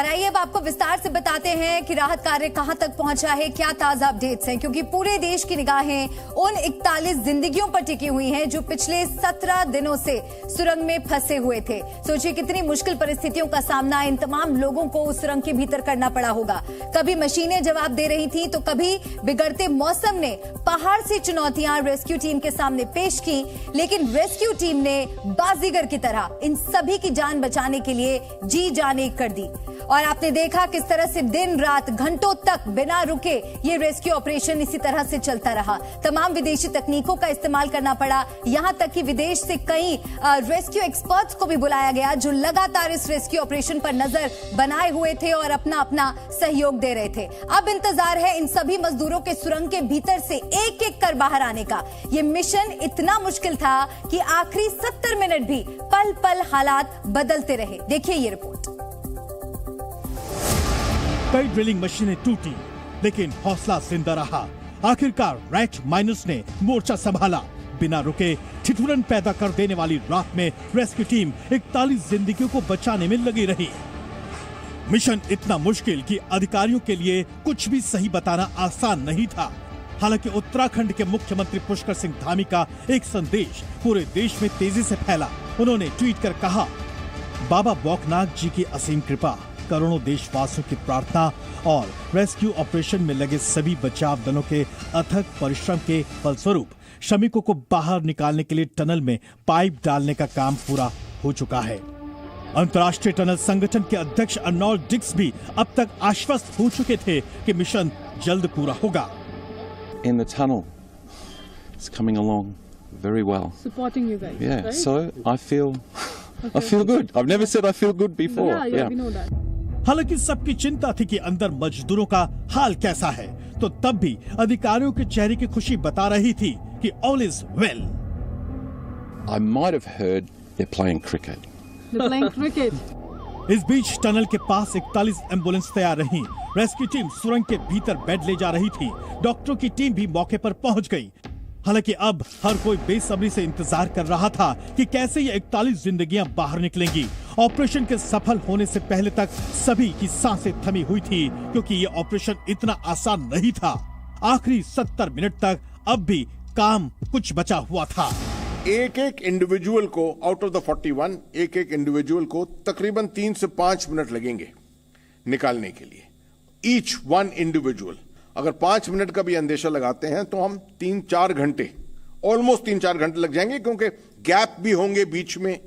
और आइए अब आपको विस्तार से बताते हैं कि राहत कार्य कहां तक पहुंचा है, क्या ताजा अपडेट्स हैं, क्योंकि पूरे देश की निगाहें उन 41 जिंदगियों पर टिकी हुई हैं जो पिछले 17 दिनों से सुरंग में फंसे हुए थे। सोचिए कितनी मुश्किल परिस्थितियों का सामना इन तमाम लोगों को उस सुरंग के भीतर करना पड़ा होगा। कभी मशीनें जवाब दे रही थी तो कभी बिगड़ते मौसम ने पहाड़ से चुनौतियां रेस्क्यू टीम के सामने पेश की, लेकिन रेस्क्यू टीम ने बाजीगर की तरह इन सभी की जान बचाने के लिए जी जान एक कर दी। और आपने देखा किस तरह से दिन रात घंटों तक बिना रुके ये रेस्क्यू ऑपरेशन इसी तरह से चलता रहा। तमाम विदेशी तकनीकों का इस्तेमाल करना पड़ा, यहां तक कि विदेश से कई रेस्क्यू एक्सपर्ट्स को भी बुलाया गया जो लगातार इस रेस्क्यू ऑपरेशन पर नजर बनाए हुए थे और अपना अपना सहयोग दे रहे थे। अब इंतजार है इन सभी मजदूरों के सुरंग के भीतर से एक एक कर बाहर आने का। ये मिशन इतना मुश्किल था कि आखिरी 70 मिनट भी पल पल हालात बदलते रहे। देखिए ये रिपोर्ट। कई ड्रिलिंग मशीनें टूटी, लेकिन हौसला जिंदा रहा। आखिरकार रैट माइनर्स ने मोर्चा संभाला। बिना रुके ठिठुरन पैदा कर देने वाली रात में रेस्क्यू टीम 41 जिंदगियों को बचाने में लगी रही। मिशन इतना मुश्किल कि अधिकारियों के लिए कुछ भी सही बताना आसान नहीं था। हालांकि उत्तराखंड के मुख्यमंत्री पुष्कर सिंह धामी का एक संदेश पूरे देश में तेजी से फैला। उन्होंने ट्वीट कर कहा, बाबा बौखनाथ जी की असीम कृपा, करोड़ों देशवासियों की प्रार्थना और रेस्क्यू ऑपरेशन में लगे सभी बचाव दलों के अथक परिश्रम के फलस्वरूप श्रमिकों को बाहर निकालने के लिए टनल में पाइप डालने का काम पूरा हो चुका है। अंतर्राष्ट्रीय टनल संगठन के अध्यक्ष अर्नोल्ड डिक्स भी अब तक आश्वस्त हो चुके थे कि मिशन जल्द पूरा होगा। In the tunnel, it's coming along very well. Supporting you guys. Yeah, right? so I feel good. I've never said I feel good before. Yeah, we know that. हालांकि सबकी चिंता थी कि अंदर मजदूरों का हाल कैसा है, तो तब भी अधिकारियों के चेहरे की खुशी बता रही थी कि all is well. I might have heard they're playing cricket. They're playing cricket. इस बीच टनल के पास 41 एम्बुलेंस तैयार रहीं। रेस्क्यू टीम सुरंग के भीतर बेड ले जा रही थी। डॉक्टरों की टीम भी मौके पर पहुंच गई। हालांकि अब हर कोई बेसब्री से इंतजार कर रहा था कि कैसे ये 41 जिंदगियां बाहर निकलेंगी। ऑपरेशन के सफल होने से पहले तक सभी की सांसें थमी हुई थी, क्योंकि ये ऑपरेशन इतना आसान नहीं था। आखिरी 70 मिनट तक अब भी काम कुछ बचा हुआ था। एक एक इंडिविजुअल को आउट ऑफ द 41 एक एक इंडिविजुअल को तकरीबन 3 से 5 मिनट लगेंगे निकालने के लिए। ईच वन इंडिविजुअल अगर 5 मिनट का भी अंदेशा लगाते हैं तो हम 3-4 घंटे, ऑलमोस्ट 3-4 घंटे लग जाएंगे, क्योंकि गैप भी होंगे, बीच में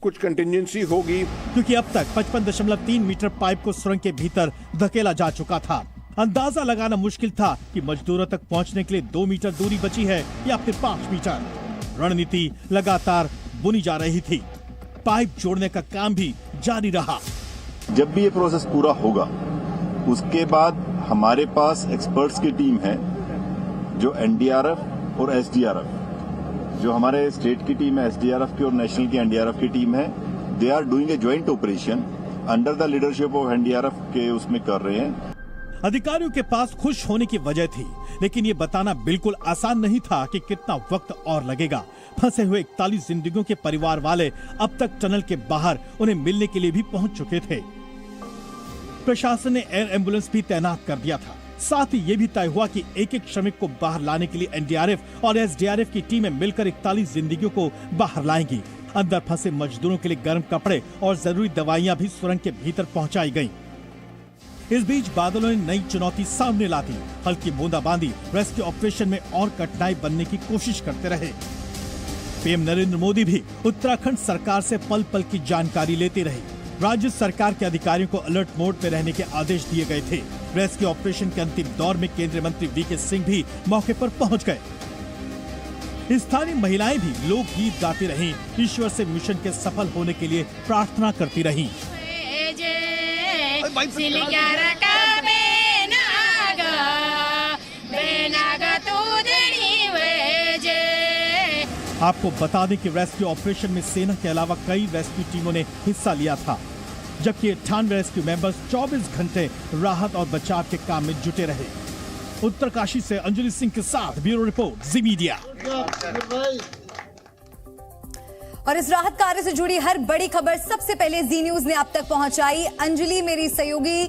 कुछ कंटिजेंसी होगी। क्योंकि अब तक 55.3 मीटर पाइप को सुरंग के भीतर धकेला जा चुका था। अंदाजा लगाना मुश्किल था कि मजदूरों तक पहुंचने के लिए 2 मीटर दूरी बची है या फिर 5 मीटर। रणनीति लगातार बुनी जा रही थी। पाइप जोड़ने का काम भी जारी रहा। जब भी ये प्रोसेस पूरा होगा उसके बाद हमारे पास एक्सपर्ट्स की टीम है, जो एनडीआरएफ और एसडीआरएफ, जो हमारे स्टेट की टीम है एसडीआरएफ की और नेशनल की एनडीआरएफ की टीम है, they are doing a joint operation under the leadership of NDRF के उसमें कर रहे हैं। अधिकारियों के पास खुश होने की वजह थी, लेकिन ये बताना बिल्कुल आसान नहीं था कि कितना वक्त और लगेगा। फंसे हुए 41 जिंदगियों के परिवार वाले अब तक टनल के बाहर उन्हें मिलने के लिए भी पहुंच चुके थे। प्रशासन ने एयर एम्बुलेंस भी तैनात कर दिया था। साथ ही ये भी तय हुआ कि एक एक श्रमिक को बाहर लाने के लिए एनडीआरएफ और एसडीआरएफ की टीमें मिलकर 41 जिंदगियों को बाहर लाएंगी। अंदर फंसे मजदूरों के लिए गर्म कपड़े और जरूरी दवाइयां भी सुरंग के भीतर पहुंचाई गयी। इस बीच बादलों ने नई चुनौती सामने ला दी। हल्की बूंदाबांदी रेस्क्यू ऑपरेशन में और कठिनाई बनने की कोशिश करते रहे। पीएम नरेंद्र मोदी भी उत्तराखंड सरकार से पल पल की जानकारी लेते रहे। राज्य सरकार के अधिकारियों को अलर्ट मोड में रहने के आदेश दिए गए थे। रेस्क्यू ऑपरेशन के अंतिम दौर में केंद्रीय मंत्री वीके सिंह भी मौके पर पहुंच गए। स्थानीय महिलाएं भी लोकगीत गाती रहीं, ईश्वर से मिशन के सफल होने के लिए प्रार्थना करती रहीं। आपको बता दें कि रेस्क्यू ऑपरेशन में सेना के अलावा कई रेस्क्यू टीमों ने हिस्सा लिया था, जबकि 98 रेस्क्यू मेंबर्स 24 घंटे राहत और बचाव के काम में जुटे रहे। उत्तरकाशी से अंजलि सिंह के साथ ब्यूरो रिपोर्ट, जी मीडिया। और इस राहत कार्य से जुड़ी हर बड़ी खबर सबसे पहले जी न्यूज ने आप तक पहुंचाई। अंजलि मेरी सहयोगी